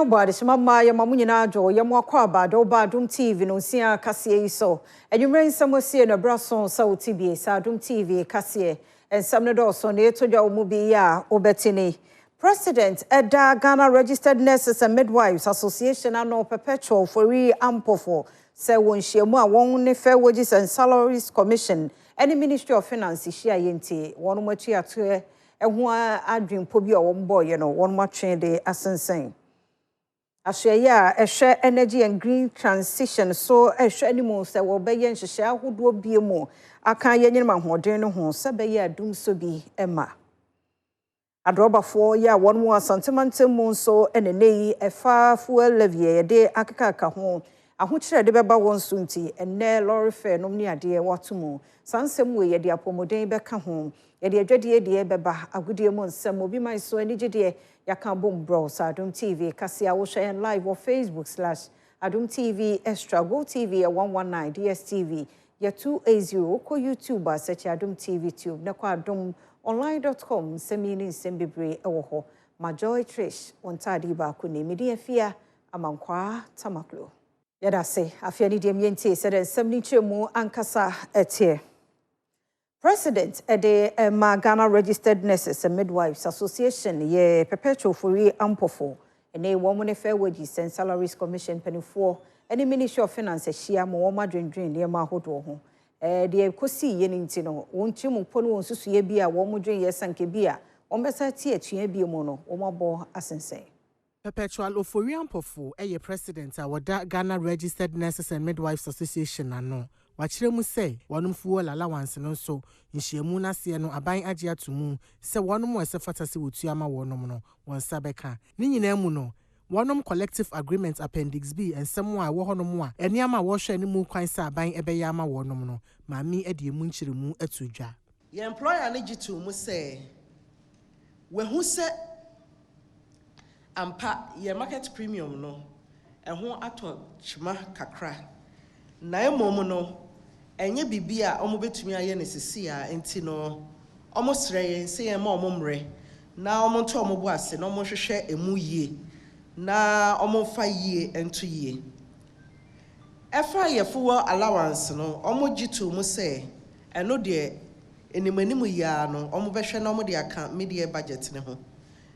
Nobody, some of my Mamunina Joe, Yamakaba, Adom TV, no Sia Cassie so. And you rain somewhere see in a brasson, so TB, Adom TV, Cassie, and some of those on the Tojo Mubia, Obetini. President Edda Ghana Registered Nurses and Midwives Association and no perpetual for Ampofo, say when she won fair wages and salaries commission, any Ministry of Finance, she yenti, one much here to a one adrim pobia one boy, you know, one much in the ascensing. Ashaya, a share energy and green transition, so a share animals that will be and share who do be more. I can't yen my hodeno home, Sabaya doom so be Emma. A drop 4 year, one more sentimental moon so and a nay, a far fuel levy, a day akaka home. A which I deba one sunti, and ne lorry fair no near dear what to move. Some same way, a dear pomode back home. A dear dready dear beba, a good dear mon, some will be my so any dear. Yakan boom bros Adom TV Cassia will share live on Facebook / Adom TV Extra Go TV at 119 DSTV ya 280 ko YouTuber search Adom TV Tube na kwa Adom online.com semini sembibre ewo ho Majoy Trish on tadi ba ku ne media fia amankwa tamaklo yada se afia ni dem yente se den semni chemu ankasa etie President Ede Ghana Registered Nurses and Midwives Association ye perpetual for Ampofo and a woman fair wages and salaries commission penny for any Ministry of Finance share more madrin near Mahodo. The Kosi Yenintino, won't you Mupono Susu Bia, one mudrin yes and Kebia, on Bessa Tia Biomono, Omabo Asense. Perpetual Ampofo, a president, our Ghana Registered Nurses and Midwives Association, no. Wachiremu say one fuel allowance no so nhyiamu na se no aban agye atomu se wonom wese fatase wotuama wonom no won sabeka ni nyina mu no wonom collective agreement appendix B ensemo a wo honom a eniama wo hwe ni mu kwan se aban ebeya ama wonom no maami ede mu nkyiremu atudwa ye employer ne gitu mu se we hu se ampa ye market premium no eho ato chima kakra na emom no enye bibia omo betumi aye nesisi a enti no omo sreye se ye ma omo mre na omo nto omo bo ase na omo hwehwe emu yie na omo fa yie ento yie efa ye fuel allowance no omo gitu mu se eno de enimanimu ya no omo behwe na omo de aka media budget ne ho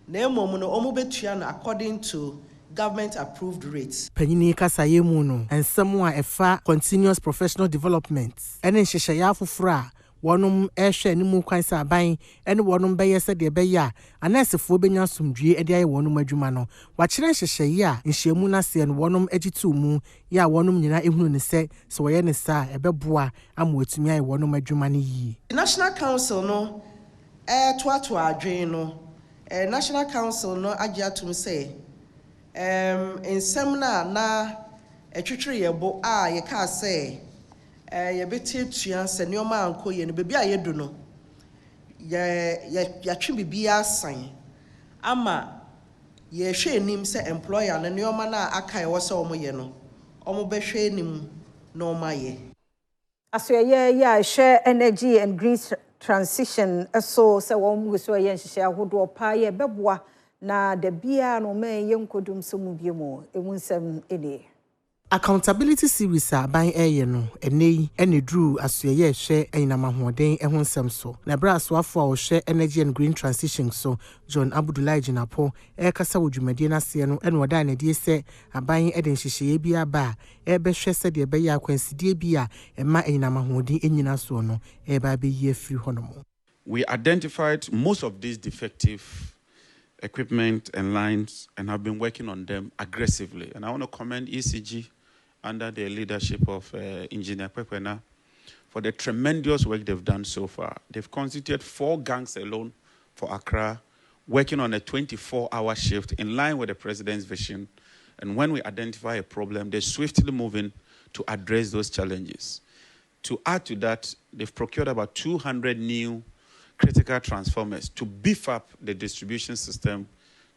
na emom no omo betua no according to government approved rates. Penini kasaye mu no ensemo a efa continuous professional development ene nhyehyɛ afoforo a wonom ehwɛ ne mu kwan sa aban ene wonom bɛyɛ sɛ de bɛyɛ a anesefo benya somdwie ede aye wonom adwuma no wakyerɛ nhyehyɛ a nhyiamu na se no wonom agitu mu ya wonom nyina ehunu ne sɛ so wɔyɛ ne sa ɛbɛboa ama watumi aye wonom adwuma ne yi. National Council no toato adwen no National Council no agye atum sɛ ensem na etwetwere yebo a ye ka say ye betetua se neoma anko ye no bebi a ye do no ya twe bibia asan ama ye hwe enim se employer na neoma na aka ye wo se omo ye no omo be hwe enim na omo ye aso ye share energy and green transition so se wo mu so ye nhyehyɛ ahodo pa ye beboa na de bia no me yenkodum so mu biemo emunsem ene accountability series aban eye no enei ene dru asoye hwe enamahoden eho nsem so na bra asoafo a wo hwe energy and green transition so John Abdullahi Jinapo kasa wodwumade na se no ene woda na die se aban ede nhyehyeye bia ba ebe hwe se de be ya kwansidie bia ema enamahoden enyina so no eba be ye free honomo. We identified most of these defective equipment and lines and have been working on them aggressively. And I want to commend ECG under the leadership of Engineer Pepena for the tremendous work they've done so far. They've constituted 4 gangs alone for Accra, working on a 24-hour shift in line with the President's vision. And when we identify a problem, they're swiftly moving to address those challenges. To add to that, they've procured about 200 new critical transformers to beef up the distribution system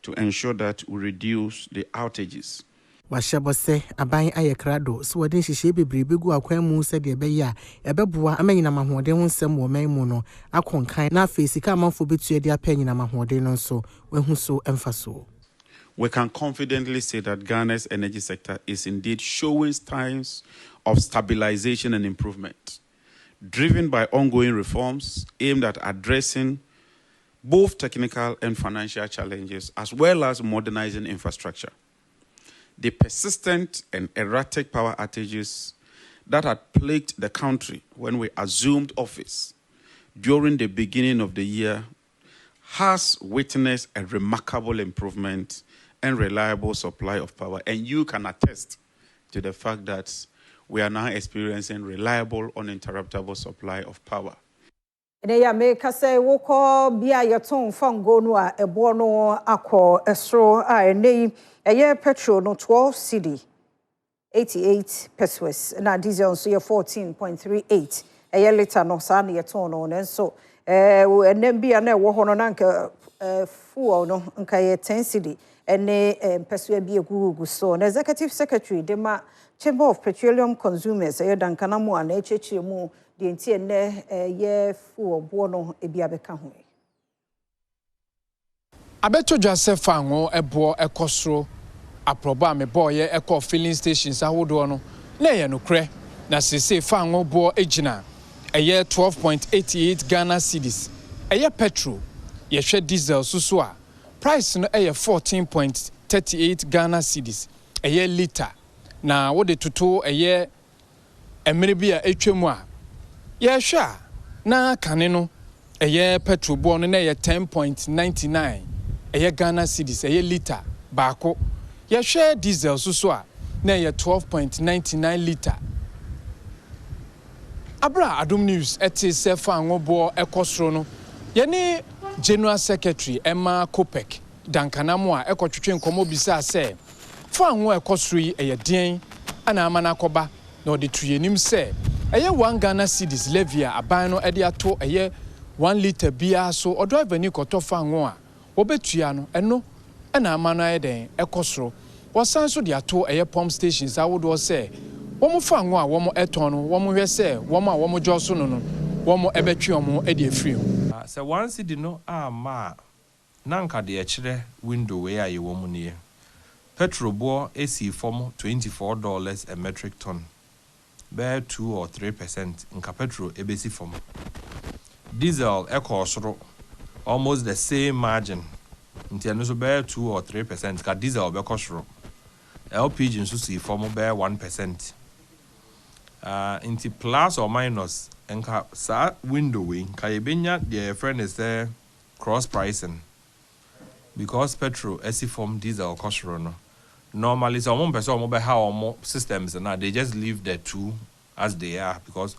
to ensure that we reduce the outages. Washabose aban ayekrado so wadin hihye bebrebe gu akwan mu se de be ya ebeboa amanyina mahode ho nsem wo man mu no akonkan na afesika amanfo betu de apanyina mahode no so wehu so emfaso. we can confidently say that Ghana's energy sector is indeed showing signs of stabilization and improvement, driven by ongoing reforms aimed at addressing both technical and financial challenges, as well as modernizing infrastructure. The persistent and erratic power outages that had plagued the country when we assumed office during the beginning of the year has witnessed a remarkable improvement and reliable supply of power. And you can attest to the fact that we are now experiencing reliable, uninterruptible supply of power. Ya make say woko bia yeton fango no a ebo no akọ esro a nei eye petrol no 12 cedi 88 pesos na diesel so ye 14.38 eye liter no sa na yeton no nso enem bia na ewo ho no na nka fuel no nka ye 10 cedi ene peso bia gugu so na executive secretary de ma Chamber of Petroleum Consumers eye dankana mu ana echechire mu the entire ye fuel bono ebiabeka ho. Abeto Joseph Fango ebo ekosro aproba me boy eko filling stations ahodo no na ye no kre na sese Fango bo ejina eye 12.88 Ghana cedis eye petrol ye hwe diesel susu a price no eye 14.38 Ghana cedis eye liter na wo de toto eye emere bia etwemu a Yesha na kaneno eye petrol bo no na ye 10.99 eye Ghana cedis eye liter baako yehwe diesel so a na ye 12.99 liter abra Adom news eti se Fango bo ekosro no ye ni general secretary Emma Kopek dankanamo a ekotwetwe nkomo bisa se Fango ekosro yi eye den ana amana koba na odi tuyenim se eye 1 Ghana cedis levia aban no ede ato eye 1 liter bia so odriver ni koto Fango a obetua no eno na amano ayeden ekosro wasan so de ato eye pump stations awodo se womo Fango a womo eton no womo hwe se womo a womo joso no no womo ebetwe omo ede afiri se 1 cedi no ama nanka de ekire window we aye womo ne petrol bo esi form $24 a metric ton. Bear 2 or 3% in petrol ebesi form. Diesel ekosro almost the same margin. Intiano so bear 2 or 3% ka diesel be kosro. LPG nso si form bear 1%. Inti plus or minus enka sa window we ka yebenya the friend is there cross pricing. Because petrol esi form diesel kosro no. Normally, some person mobile how systems and they just leave the two as they are because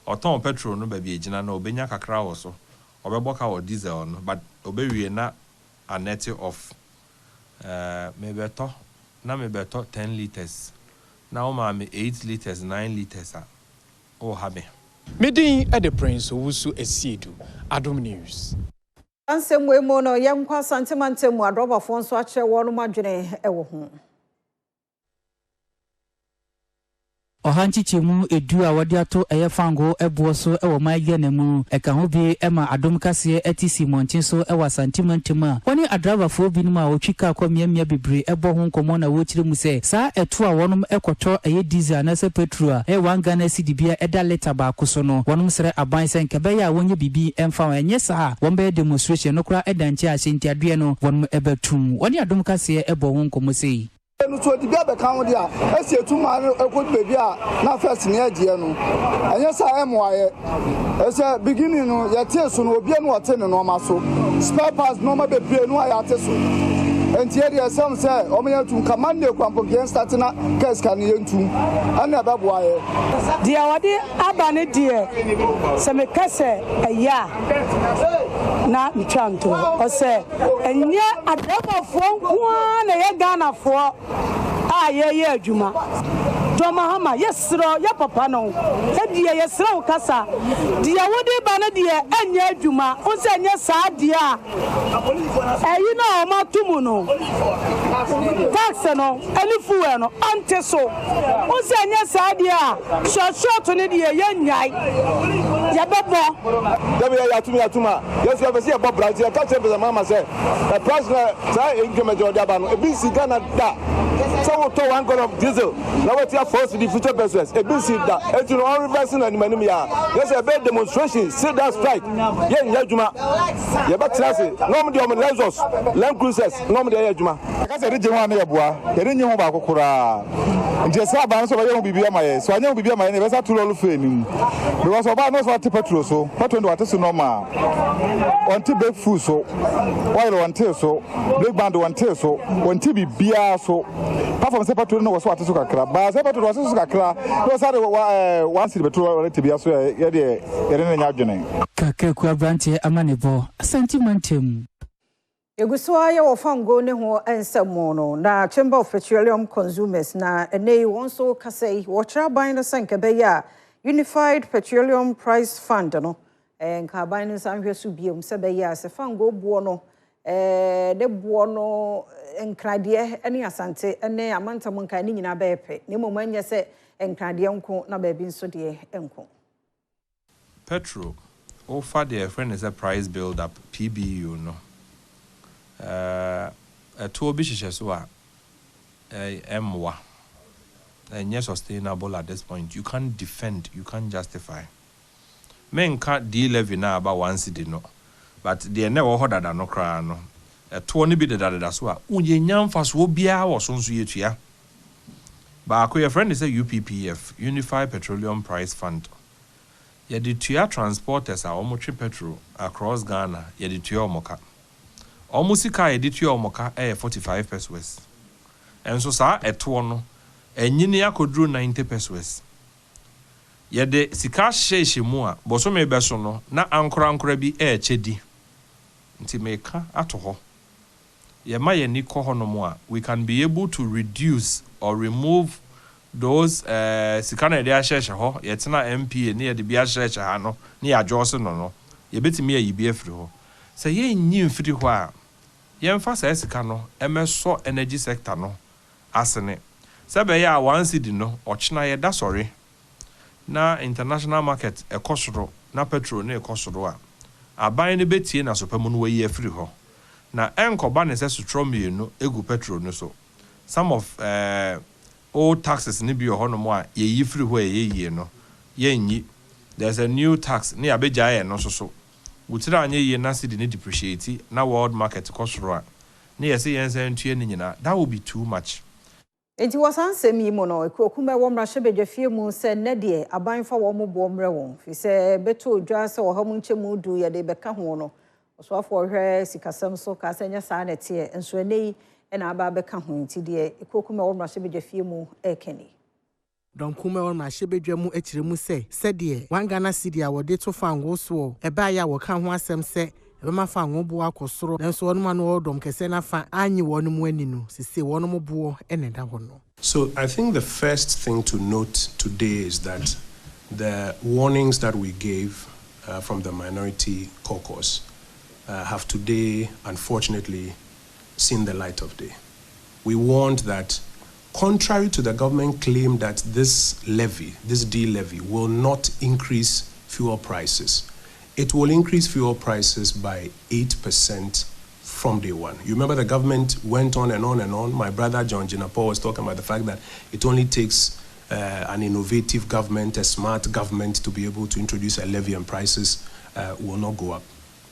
auto petrol no be ejina no obenya kakra also obeboka or diesel no but obewie na a net of maybe 10 liters now ma 8 liters 9 liters oh habe medin at the prince owusu esiedu Adom news ansem we mo no yemkwa santimantem adroba fon so ache wonu madwene ewo ho Ohanchichimu edu a wode ato eye Fango ebo so ewo maye mu eka ho bi ema Adom kase etisi montin so ewa santimantem a woni adrava fo bi numa otwika kwamiamia bebre ebo ho nkomo na wochire mu se sa eto a wonum ekoto eye diesel na se petrol a 1 Ghana cedi bia eda liter ba ko so no wonum sere aban se nkebe ya wonye bibi emfa enye sa won be demonstration no kra edanche a senti adue no wonum ebetum woni Adom kase ebo ho nkomo sei no so di bia be kan dia esi etuma ekot bebi a na first ne agye no enye sa emoaye ese beginning no yete so no obi no wote ne no ma so spare parts no ma bebre no ayate so enti area sam se o me yatum command kwampo bien start na case kan yentum ana baboaye dia wade abane die se me kase eya na mitwanto o se enye adabafo nko na ye Ghana fo a ye adwuma Mahama, yes, sir, ya papa no. Edia yes, sir, kasa. Dia wodi bana dia enye adwuma. Onse enye saa dia. You know matumu no. Tax no, any fuel no, ante so. Onse enye saa dia. Short ne dia ye nyai. Ya bebo. Debi ya tuma. Yes, we have see about Brazil. Catch the mama say. The price say increment of the abano. E bi siga na da. So to 1 gallon of diesel. Now what you force the future business. E bi siga. E to no reversing and manum ya. Yes, a bad demonstration. Sit down strike. Ye nyajuma. Ye ba trase. No me the Lexus, Land Cruisers. No me the nyajuma. Aka say region one na boa. Ye nyi ho ba kokora. Nje say aban so ba ye ho bibia maye. So anya ho bibia maye na be sa to lo fe nim. Because oba no so petrol so. Petrol do ate so normal. Onti big food so. Oil on tail so. Big band on tail so. Onti bibia so. Perform say petrol no was so ate so kakra. Ba say petrol was so kakra. No say one city petrol rate bia so ye de na nya adwene. Kakeku abrantie amanebo. Sentimentum. Egusoa ya wofango ne ho ensemo no na Chamber of Petroleum Consumers na enei wonso kasei wotra ban na sanke be ya Unified Petroleum Price Fund no nka ban no sanhwe so biom se be ya se fango buo no de buo no enkrade ene asante ene amantam nka ni nyina be epe ne momanya se enkrade nko na ba bi nso de enko petrol offer their friend is a price build up PBU no to be so M1 and yes sustainable at this point. You can't defend, you can't justify. Men can't de-levy now about 1 cedi no, but they never heard that no cry no. To only be the that's why unye nyam fast wo bia wo so nso yetua. Ba ko your friend is a UPPF, Unified Petroleum Price Fund. Ye the tua transporters are almost petrol across Ghana, ye the tua omoka. Almost car editor omoka 45 pesos. And so sa eto no enyini akodru 90 pesos. Ye de sika hye mu a boso me beso no na ankora bi chedi. Nti meka ato ho. Ye ma ye ni ko ho no mu a we can be able to reduce or remove those sika na de ahye ho ye tena MP ne ye de bi ahye ha no ne ya adjust no ye betimi ayi bi afiri ho. Se ye nyi mfiri ho a yemfa sa esika no emeso energy sector no asene sebe ya 1 cedi no ochina ye da sorry na international market ekosoro na petrol na ekosoro a aban ne betie na sopamu no wayi afiri ho na enkoba ne se sutromi no egu petrol no so some of old taxes ne bi ho no mo a ye yi firi ho ye no ye nyi there's a new tax ne abeja ye no so Utira anye ye na cedi ne depreciate na world market kosoro a na yesi yense ntue ne nyina that will be too much. Enti wasansem yi mo no ekokuma wo mra hwebedwafie mu se ne de abanfa wo mo bo mre won fi se beto odwa se wo ha mu nchemu du ye de beka ho no so afọ hwe sikasem so ka se nya sa na tie enso enei na aba beka ho enti de ekokuma wo mra hwebedwafie mu ekeni Don kume on ma shebedwa mu akire mu se de 1 Ghana cedi a wode to fango so e ba ya wo ka ho asem se e ma fango bo akosoro nanso wonu ma no odom kese na fa anyi wonu mu ani no sese wonu mo bo ene da ho no. So I think the first thing to note today is that the warnings that we gave from the minority caucus have today unfortunately seen the light of day. We warned that contrary to the government claim that this levy, this D-levy, will not increase fuel prices, it will increase fuel prices by 8% from day one. You remember the government went on and on and on. My brother John Jinapor was talking about the fact that it only takes an innovative government, a smart government, to be able to introduce a levy and prices will not go up.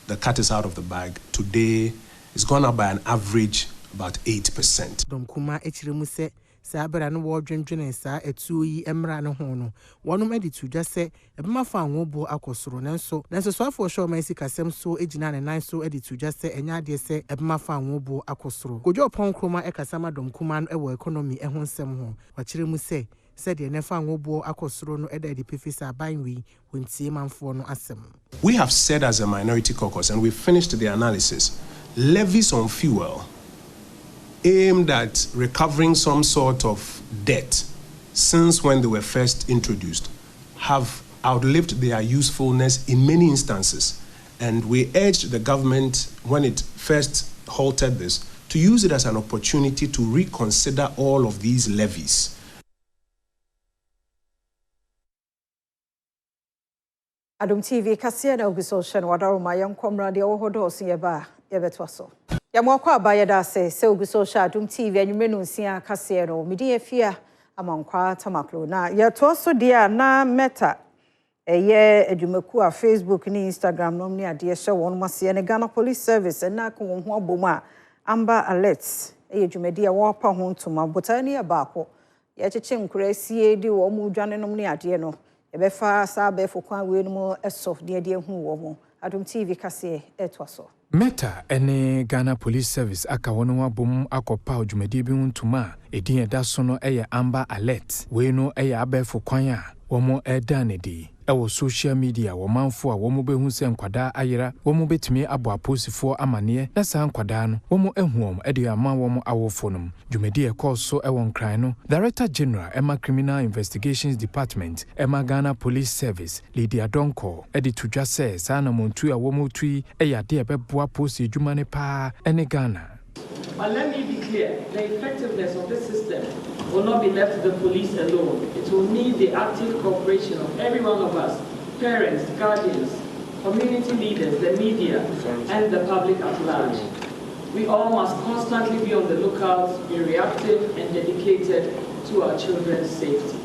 The cat is out of the bag. Today, it's gone up by an average about 8%. Sabera no wo dwendwene sa etu yi emra no ho no wonum editu dwa se ebema fa anwo bo akosoro nanso so afo show ma sikasem so ejina ne nan so editu dwa se enya de se ebema fa anwo bo akosoro gojo pon kroma ekasama dom kuma no ewo economy ho nsem ho wakire mu se de ne fa anwo bo akosoro no eda di pefisa banwi wontie manfo no asem. We have said as a minority caucus, and we've finished the analysis, levies on fuel aimed at recovering some sort of debt since when they were first introduced, have outlived their usefulness in many instances. And we urged the government, when it first halted this, to use it as an opportunity to reconsider all of these levies. Adom TV kasia na ogusoshen wadaroma yankomra de ohodo osiyeba yebetwaso. Yamwakwa abayeda se ogusosha Adom TV anyumenu nsia kasia no midi efia amankwa tamaklo na yetwaso dia na meta eye edumeku a Facebook ni Instagram no ni ade hye won mase ne Ghana Police Service na ko ho aboma Amber Alerts eye dwumedi a wo pa ho ntoma botani e baako ye cheche nkurasie di wo mu dwane no ni ade no ebefa sabe fokwan we no eso de hu wo mo Adom TV kase etwaso Meta ene Ghana Police Service aka wono abom akopa odwumedi bi ntoma edin eda so no eye Amber Alert we no eye abefo kwan a womo edanedi ewo social media womanfo a womo behu se nkwada ayera womo betumi abo aposifo amane na sa nkwada no womo ehuom ede ama womo awofonum dwumedi ekoso ewo nkran no Director General Emma Criminal Investigations Department Emma Ghana Police Service Lydia Donko ede tudwa se sa na montu a womo tui eyade ebeboa posi dwuma ne pa ene Ghana. But let me be clear, the effectiveness of this system will not be left to the police alone. It will need the active cooperation of every one of us, parents, guardians, community leaders, the media, and the public at large. We all must constantly be on the lookout, be reactive and dedicated to our children's safety.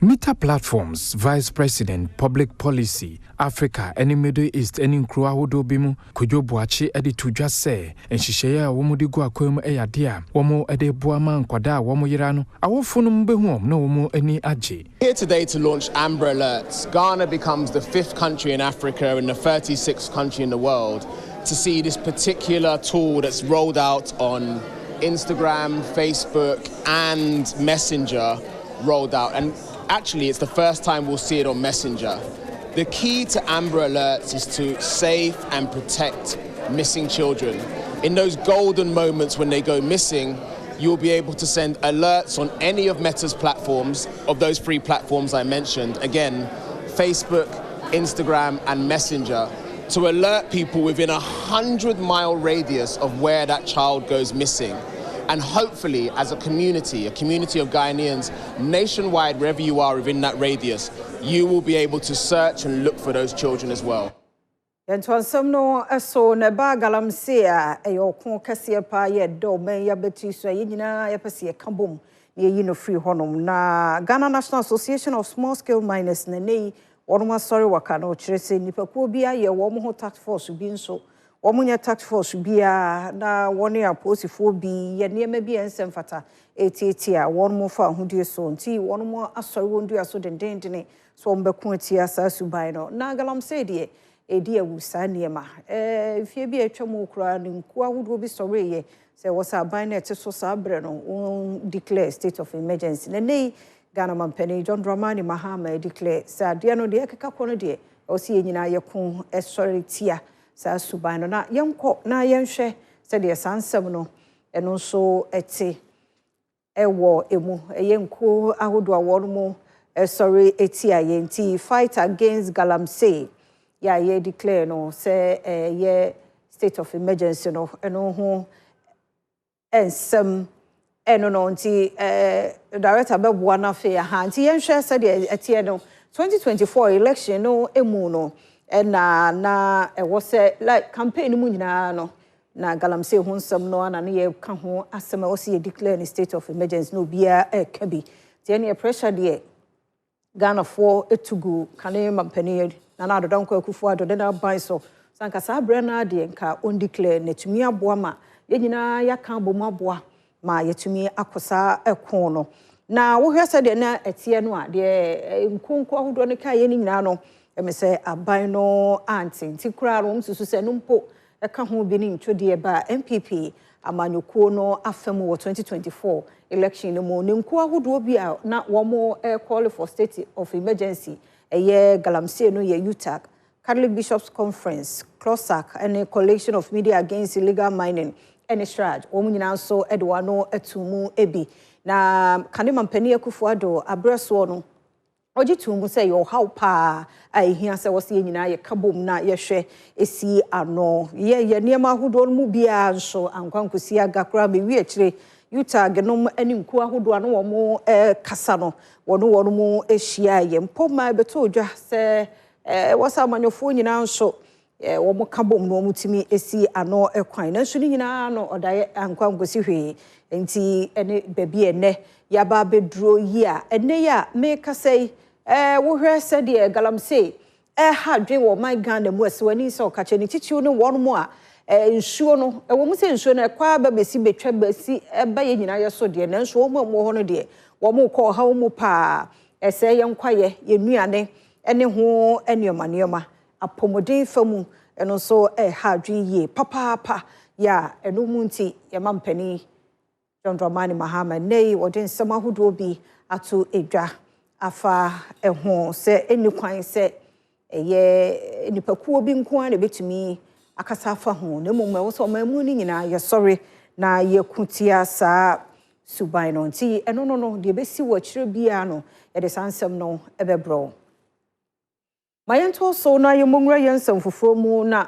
Meta Platforms Vice President Public Policy Africa and Middle East and Nkru ahodo bimu Kojo Boachi edi tudwa se enhihye a womo di go akwam eyade a womo ede boama nkwada a womo yira no awofonum behuom na womo ani age. Here today to launch Amber Alerts. Ghana becomes the 5th country in Africa and the 36th country in the world to see this particular tool that's rolled out on Instagram, Facebook and Messenger rolled out, and actually, it's the first time we'll see it on Messenger. The key to Amber Alerts is to save and protect missing children. In those golden moments when they go missing, you'll be able to send alerts on any of Meta's platforms, of those 3 platforms I mentioned. Again, Facebook, Instagram, and Messenger, to alert people within a 100-mile radius of where that child goes missing. And hopefully, as a community of Ghanaians, nationwide, wherever you are within that radius, you will be able to search and look for those children as well. Yentwansam no eso ne ba galamse a eyokon kase pa ye do men ya beti so yina ya pese kambom ne yi no free honom na Ghana National Association of Small Scale Miners na nei wonoma sorry waka no kirese nipakuo bia ye wo mo ho task force bi nso womunya task force bia na woni aposifo bi ye niema bi ensem fata etieti a wonmo fa hodie so nti wonmo asori wondu aso dendendene so mbekun atia sa suban no na galamse de edi awusa niema fie bi atwam okura ne nku ahodo bi sori ye se wosa ban na ete so sa bre no declare state of emergency na nei Ghana Mampeni John Dramani Mahama declare sa de no de ekeka kono de o si nyina yekun esori tia sa subano na yenko na yenhwe se de sansem no eno so eti ewo emu yenko ahodo awon mu sorry eti ayenti fight against galamsey ya ye declare no se ye state of emergency no eno ho ensem eno no nti director beboa na fe ha nti yenhwe se de eti no 2024 election no emu no na was like campaign mu nyina no na galamsey ho nsem no na ye ka ho asem o se declare ni state of emergency no bia ka bi tie ne pressure de Ghana for etugu kane mampani na adodon kwa kufu adode na ban so sanka sa bre na de nka on declare netumi aboa ma ye nyina ya kan bomu aboa ma yetumi akosa ekon no na wo hwese de na etie no a de nkonko ahodo ne ka ye ni nyina no emese aban no anti nti kura ro msusu se no mpo eka ho bi ni ntwode ba MPP amanyokuo no afem wo 2024 election no mo ne nko ahodo bi a na wo mo call for state of emergency eye galamsey no ye UTAC Catholic Bishops Conference CLOSAC and a collection of media against illegal mining ene strad wo nyina so edwa no atumu ebi na kanema mpani Akufo-Addo abreso no oji tumu say yo how pa ai hia se wose nyina ye kabom na ye hwe esi ano ye niema ahodo no mu bia nso ankwankosi agakra me wi akire yuta genom ani nku ahodo ano wo mo kasa no wono mu ehia ye mpoma beto odwa se wasa amanyofo nyina nso wo mo kabom no mutimi esi ano ekwan na nso nyina no odaye ankwankosi hwe enti ene baby ene yaba bedro yi a ene ya me kasai wo hwe se de galamsey ha dwe wo my Ghana mu aswani so ka che ni titiw ne won mu a nsuo no wo mu se nsuo na kwa ba besi betwa besi ba ye nyina ye so de na nso wo mu ho no de wo mu ko ha wo mu pa ese ye nkwaye ye nuane ene ho enuoma apomodin famu eno so ha dwe ye papa ya eno mu nti ye mampani John Dramani Mahama nei wodin sama hudo bi ato edwa afa eho se eni kwan se ye nipakuo bi nko a na betumi akasa afa ho na mmom wo so mamu ni nyina ye sorry na ye kutia sa suban no nti eno no de besi wo kire bia no ye de sansem no ebebro mayento so na ye monwura ye nsam fofo mu na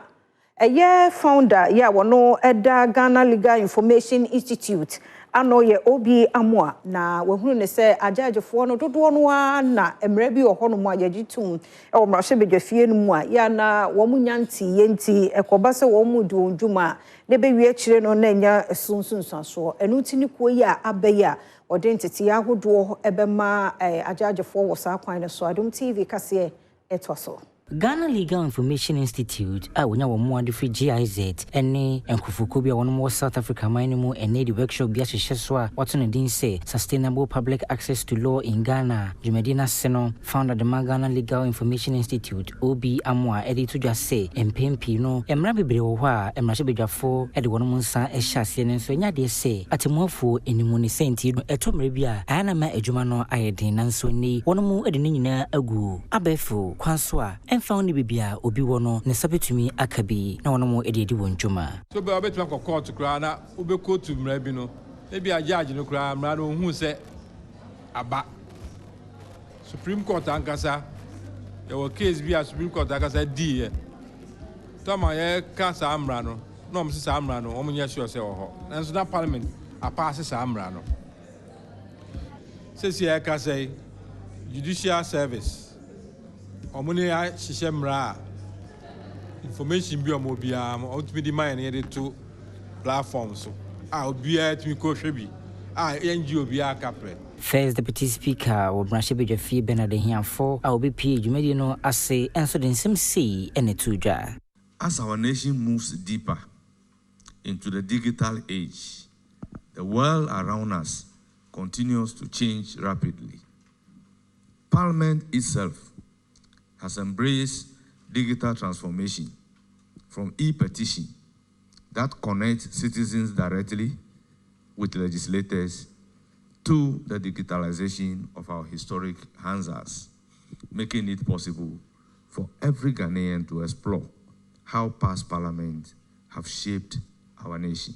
eye founder ya wono eda Ghana Legal Information Institute ano ye obi amwa na wahunu ne se ajajefo no dodo no na emre bi ohono mu ajagitum e wo mrahye bedwafie no mu a ya na wo munyanti yenti ekoba se wo mu du ndwuma ne be wie kire no na nya sunsunsanso enu tini kuo ya abeya odentiti ya hodo ebema ajajefo wo sa kwan ne so Adom TV kase etwaso Ghana Legal Information Institute wonya wo mo adefri GIZ ene enkufuko bia wono mo South Africa mine mu ene di workshop bia hyehyɛ so a wato ne din say Sustainable Public Access to Law in Ghana Jumedina Seno founder the Ghana Legal Information Institute obi amwa edi to just say empempi no emra bebre wo ho a emra bedwafo ede wono mo nsa ehyase ne nso nya de say atemofo enimu ne senti no etomre bia ana ma adwuma no ayedin nanso ni wono mo ede ne nyina agu abefo kwanso a found bibia obi wono ne sabetumi akabi na wono mo edi wonjuma so be obetuma ko court kra na obe court mra bi no e bia judge no kra mra no hu se aba Supreme Court ankasa your case bia Supreme Court ankasa di e to ma ye ka sa mra no no mo sa mra no o mo nya sure se wo ho nanso na parliament pass sa mra no se si e ka say judicial service omuni ya shishemra information bi omobia ultimately mine here to platforms so obia timi ko hwebi NGO bia kapre First Deputy Speaker Obrashe Bedwafi Bernard Hianfo obi pie dwumadi no ase enso den sim sei ene tudwa. As our nation moves deeper into the digital age, the world around us continues to change rapidly. Parliament itself has embraced digital transformation from e-petition that connects citizens directly with legislators to the digitalization of our historic Hansas, making it possible for every Ghanaian to explore how past parliaments have shaped our nation.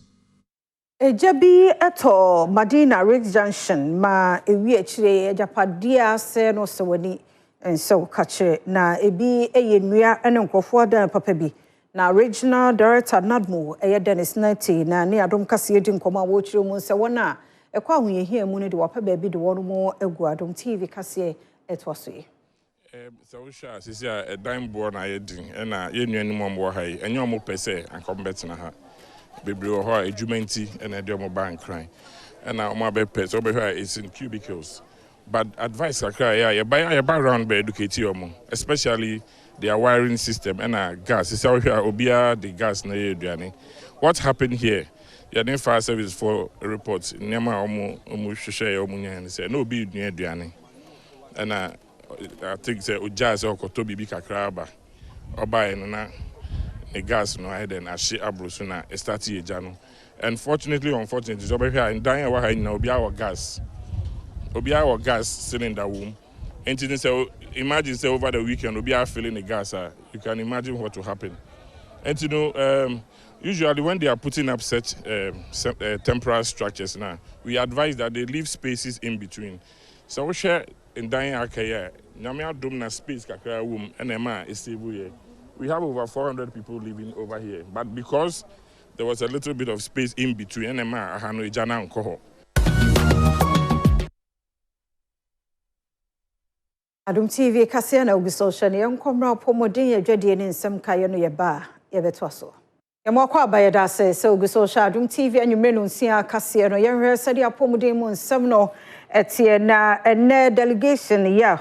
Ejabi eto Madina Ridge Junction ma ewi achire ejapadia se no sewani enso kache na ebi eyenua ene nkrofo da papa bi na regional director Nadmo Dennis Nati na ne Adom kase edi nkoma wo chire mu se wona ekwa ahoyehia mu ne de wapa ba bi de wono mo egu Adom TV kase etwaso yi so sha sisi a dan bo na yedin na yenuanim mo ha yi enye omo pese ankombetena ha bebre ho a edwumanti na de omo ban kran na omo abepe so obehwa is in cubicles. But advice you buy around by educate you, especially their wiring system and gas. It's out here, obia the gas na yeduane. What happened here? You didn't fire service for reports. Nema omu share omunya and say no be yeduane. And I think say ujaz or kotobi bi kakraba. Oba na the gas no head and ashi abrusuna start jano. Unfortunately, it's over here in dying wa na obi our gas. Obia or gas cylinder room. And so imagine say over the weekend Obia filling the gas. You can imagine what will happen. And Usually when they are putting up such temporary structures now, we advise that they leave spaces in between. So we share in dying Akaya, Namia Domna space Kakra womb and Emma is stable here. We have over 400 people living over here, but because there was a little bit of space in between, Emma, Hano, Jana, and Koho. Adom TV kase na obi social ne enkomra pomodin yadwade ne nsem kaye no ye ba ye beto so. Ye mo kwa ba ye da se obi social Adom TV anwumre no nsia kase no ye hwe se de apomodin mu nsem no etie na ene delegation ya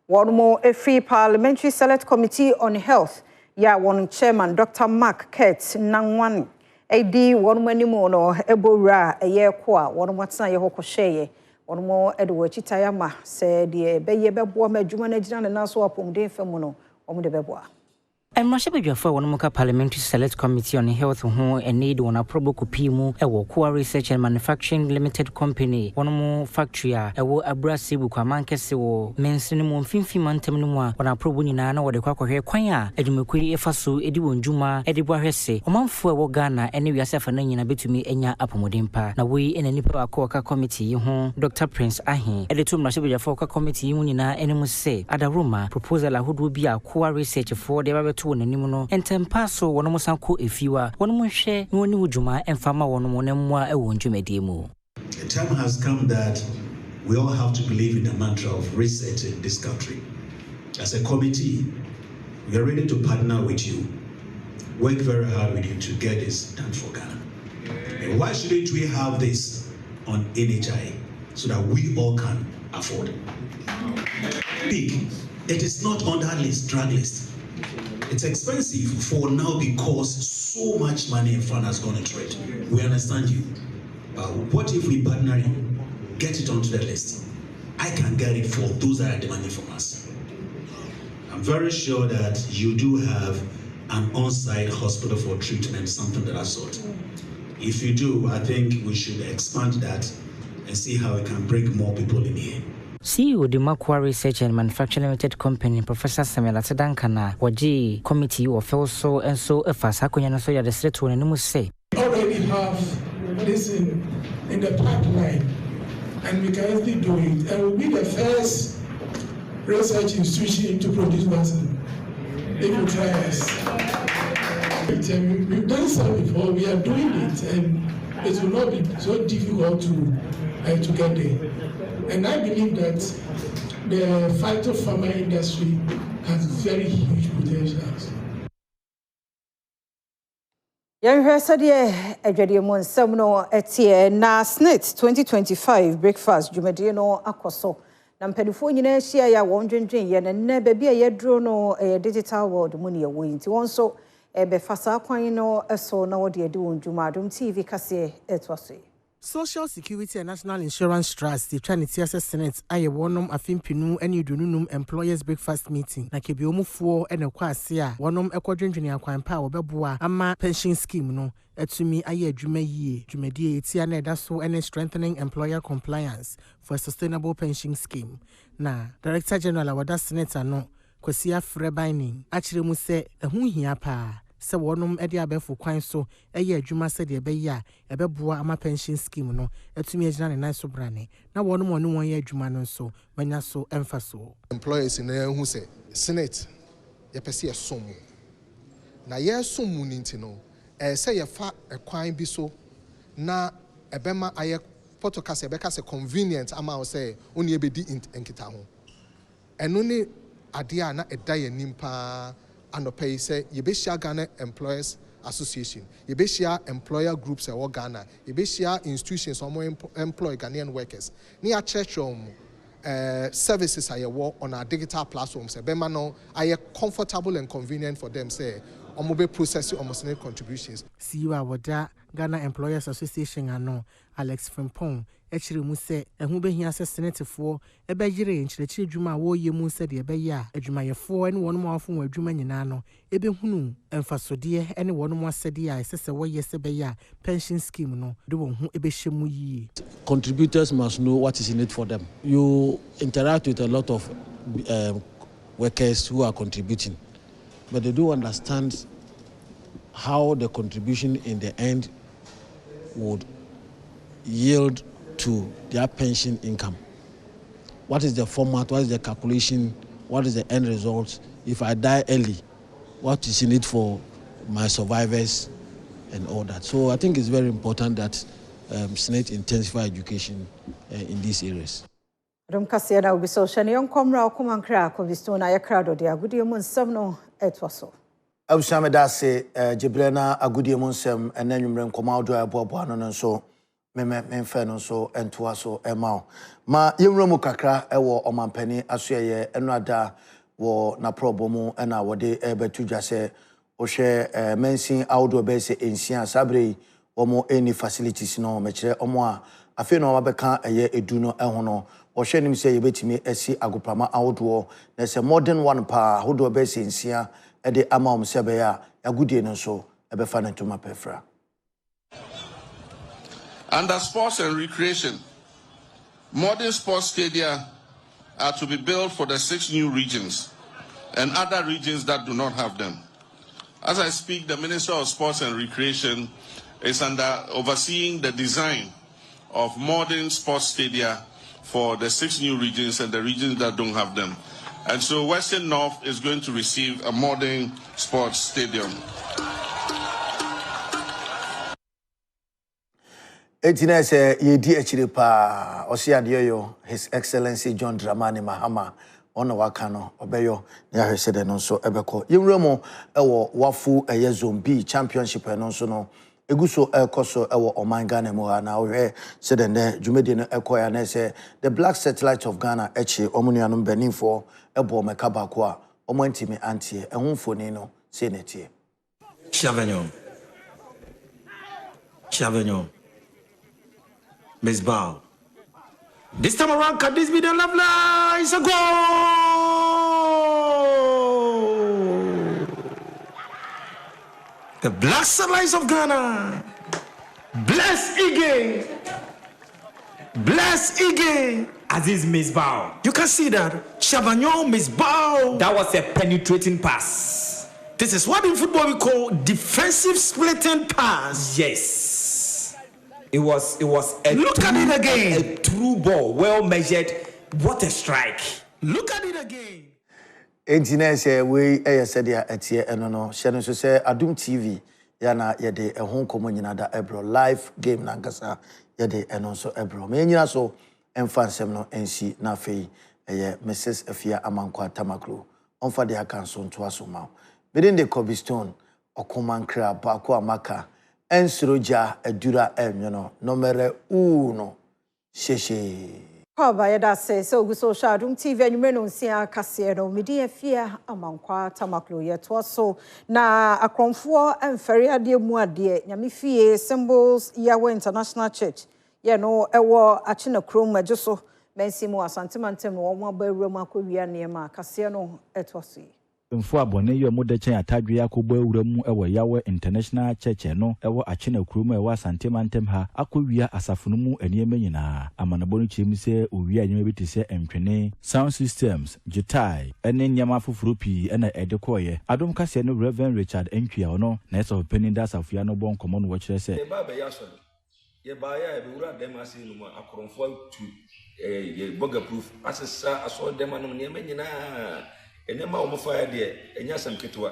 one mo efi Parliamentary Select Committee on Health ya one chairman Dr. Mark Kurt Nanwan edi one manimu no ebowra eye kwa one mo tena ye hokohye ono mo edo chitayama se de beye bebo ma adwuma na gina na so apomden famu no omo de beboa Mrashebedwafo won muka Parliamentary Select Committee on Health ho need won aprobo kopi mu ewo Koa Research and Manufacturing Limited Company won mu factory a ewo Abrasibu kwa mankese wo mensene mu mfimfi mantem no mu a won aprobo nyina na wode kwakwahwe kwan a adwumakuri efaso edi won dwuma edi bwahwese omamfo ewo Ghana ene wiasefa na nyina betumi enya apomodin pa na we ene nipa akwa committee yi ho Dr. Prince Ahin edeto Mrashebedwafo kwa committee yi mu nyina ene mu se adaruma proposal ahodo bi a Koa Research for de ba to nanim no entempa so wono musanko efiwa wono munhwe no ni wudwuma emfama wono mo nemwa e won dwumade mu. The time has come that we all have to believe in the mantra of research in this country. As a committee, we are ready to partner with you, work very hard with you to get this done for Ghana. And why shouldn't we have this on NHI so that we all can afford it? It is not on that list, drug list. It's expensive for now because so much money and fund has gone into it. We understand you. What if we partner you, get it onto the list? I can get it for those that are demanding from us. I'm very sure that you do have an on-site hospital for treatment, something of that sort. If you do, I think we should expand that and see how we can bring more people in here. CEO the Koa Research and Manufacturing Limited Company Professor Samuel Atadankana waji committee of also and so efasa konya so ya desert one no say already have this in the pipeline and we can easily do it and we'll be the first research institution to produce vaccine if you try us. We've done so before, we are doing it and it will not be so difficult to get there. And I believe that the phytopharma industry has very huge potentials. Young Hersade Edwediamo Nsem etie na SNIT 2025 breakfast Jumadi no akoso. Na mpanyinfo nyina ahia ya won dwendwen ye na nne ba bia ye dro no digital world mu ne wo nti won so be fasa kwan no eso na wo de edi won dwuma Adom TV kase etwaso. Social Security and National Insurance Trust, the Trinity Senate, I wonum afimpinu any dununum employers breakfast meeting. Na kebiomu fuo ene kwasia, wonum ekwadwendwene akwan pa obeboa ama pension scheme no. Etumi aye adwuma yie, dwumadi etia na eda so ene strengthening employer compliance for a sustainable pension scheme. Na Director General awada Senator no, Kwasia Frebining, akire mu se ehu hia pa. Se wonum edi abefu kwan so eye adwuma se de ebe ya ebeboa ama pension scheme no etumi agina ne nan so brane na wonum onu won ye adwuma no so manya so emfa so employees in hu se senate ye pese ye som na ye som mu ninti no se ye fa kwan bi so na ebema aye photocast ebe ka se convenient ama o se oni ebedi enkita ho eno ni ade a na eda ye nimpa Anopay say Yebeshia Ghana Employers Association, Yebeshia Employer Groups at Ghana, Yebeshia institutions or more employ Ghanaian workers. Near church services I work on our digital platforms. Bemano are comfortable and convenient for them, say, or mobile processing almost any contributions. See you awada Ghana Employers Association ano Alex Frimpong. Echiri mu se ehu behia se senetefo ebeyire nchirechire dwuma wo ye mu se de ebeya adwumayefo ene wonu afo adwuma nyina no ebehunu emfasode ene wonu asede a esese wo ye se beya pension scheme no de won hu ebehye yi. Contributors must know what is in it for them. You interact with a lot of workers who are contributing, but they don't understand how the contribution in the end would yield to their pension income. What is the format? What is the calculation? What is the end result? If I die early, what is in it for my survivors and all that? So I think it's very important that Senate intensify education in these areas. Adom kasia na ubiso shani yonkomra okumankra kovisto na yakrado de agudie mu nsam no etwaso. Abusame dase Jibrena agudie mu nsam enanwumre nkoma odo aboabo no nso memfe no so entoa so emao ma yemro mu kakra ewo omampani asoye enuada wo na probomu ena wode ebetu dwase ohwe mensin outdoor base ensia sabre omo any facilities no mekire omo a afi no mabeka eye edu no eho no ohwe nim se yebetimi esi agoprama outdoor na se modern one pa outdoor base ensia ede ama omsebe ya agudie no so ebefa na ntoma pefra. Under sports and recreation, modern sports stadia are to be built for the 6 new regions and other regions that do not have them. As I speak, the Minister of Sports and Recreation is overseeing the design of modern sports stadia for the 6 new regions and the regions that don't have them. And so Western North is going to receive a modern sports stadium. Etinese yedi echiripa osiadeyo His Excellency John Dramani Mahama ona wakano obeyo ya hwesede no so ebeko yewremo ewo wafu eye zombi championship no so no eguso ekoso ewo oman Ghana mo na ohwe sedende jumedi no ekoya na se the Black Satellite of Ghana echi omunuanom beninfo ebo mekaba ko a omantimi antie ehunfoni no senetie Chavanyon Miss Bow. This time around, can this be the love line? It's a goal! The Black Satellites of Ghana. Bless Ige. Bless Ige. Aziz Miss Bow. You can see that. Chavagnon Miss Bow. That was a penetrating pass. This is what in football we call defensive splitting pass. Yes. It was a look at it again. A true ball, well measured. What a strike. Look at it again. Engineer we said ya etie eno no hye so say Adom TV ya na ye de ehon komo nyina da ebro live game na ngasa ye de eno so ebro me nyina so emfansem no ensi na fei eye Mrs. Afia Amankwa Tamaklo onfa de aka so nto aso ma within the Cobblestone okomankra ba ko amaka ensiroja edura emyo no mere uno sheshe Kwaba yada se oguso sha Adom TV anwumre no nsia kase no medi Afia Amankwa Tamaklo yeto so na akromfo emfere ade mu ade nyame fie Symbols Yahweh International Church ye no ewo achina krom majeso mensimu asantemantem wo mo abawuram akowia nema kase no eto so mfo abone yo mo de chen atadwe akogbo awura mu ewo Yahweh International Church no ewo achina krom ewo asantemantem ha akowia asafunu mu eniema nyina amanabonu chemi se owia nyema beti se entwene sound systems gitai ene nyama foforo pi ena edekoye Adom kase no Reverend Richard Entwia no na eso peninda asafia no bon komo no wo kire se ye ba ya be wura dem ase no mu akromfo tu ye boga proof asesa aso dem no ne nyina enema omofa de enya sam ketwa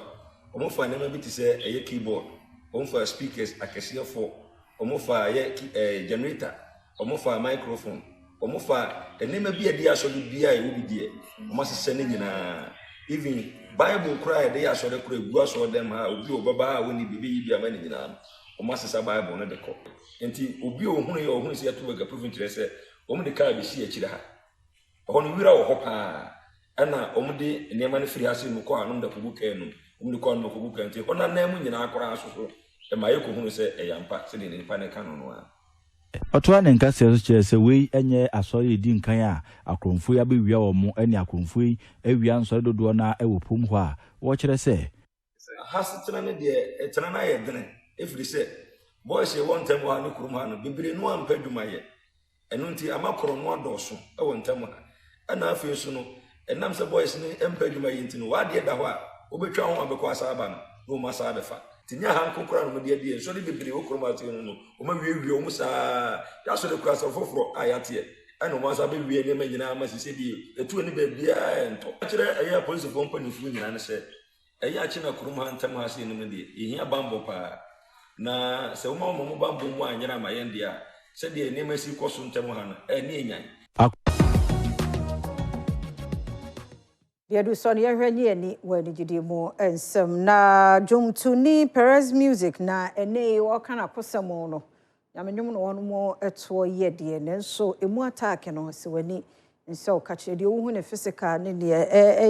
omofa nema bi ti se eye keyboard omofa speakers akese fo omofa ye generator omofa microphone omofa enema bi ade aso bia e wo bi die omosese ne nyina even bible cry de aso de kura egu aso dem ha obi obaba ha woni bibi yi bia ma ne nyina omosese bible no de ko enti obi ohunu se yato boga proof interest omo de ka bi si akira ha hono wira wo hopa ana omde nema ne firi ase mu ko anom da kubuka enu omde ko anom kubuka nti ona na mu nyina akora asoso e ma yeko hunu se eyampa se de ne pa ne kanu no a Otoa ne nka se che se we enye asori di nkan a akromfo ya be wia wo mo ene akromfo yi awia nsori dodo na ewopum ho a wo kire se hasitena ne de etena na ye dene efiri se boys e won tem wa ne kurum ha no bibire no ampa dwuma ye enu nti amakoro no adoso e won tem ha ana afi so no enam se boys ni empa dwuma yi nti no wa de da ho a obetwa ho abekọ asaba no ma sa befa tinya hanko kora no de de so de bebre wo kroma ate no o ma wie o musa ya so de kura so foforo ayate ana mo asa be wie ne ma nyina ma sise bi etu ne ba bia ento kire eya police company fu nyina ne se eya chi na kurum ha ntam ha se ne de ehia bambo pa na se o ma mo bambo mu anyara ma yende a se de ne ma si koso ntam ha no ne enyan Yadu son ya hwenye ni wani jidi mo ensem na jomtuni Perez music na ene waka na kosamo no nyamenyum no wono mo eto yedie ne so emu attack no se wani nso kache de wo hu ne physical ne ne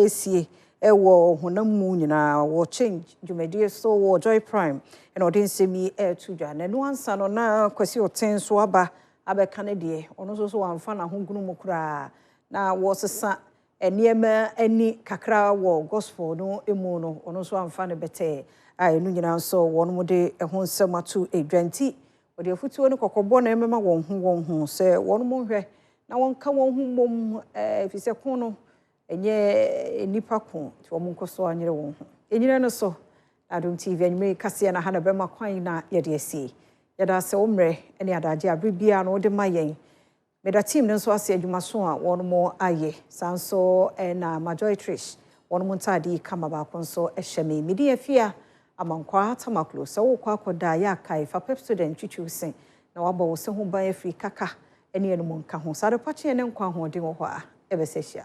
esie ewo honamu nyina wo change jumedie so wo Joy Prime and odin semi to dwa na no ansa no na kwasi oten so aba abeka ne de ono so wamfa na hogunu mu kura na wo sesa eniema eni kakra wo gospel no emu no ono so amfa ne bete ai no nyina so wono mo de ho nsem atu edwanti ode afutuo no kokobo na emema won ho se wono mo hwe na won ka won hu mom efise ko no enye nipa ko ti wo nkoso anyere won ho enyina no so Adom TV anime kase na ha na bema kwan na yede asie yada se omre ene adaje abribia no de mayen meda team no so ase adwuma so a won mo aye sanso na Majoy Trish won mo ntade kama ba kon so ehye media fia amankwa tamaklo so wo kwa koda ya kai fa pep student twitwusen na waba wo se ho ban afri kaka ene eno mo nka ho sare pache ne nkwa ho de wo ho a ebesehia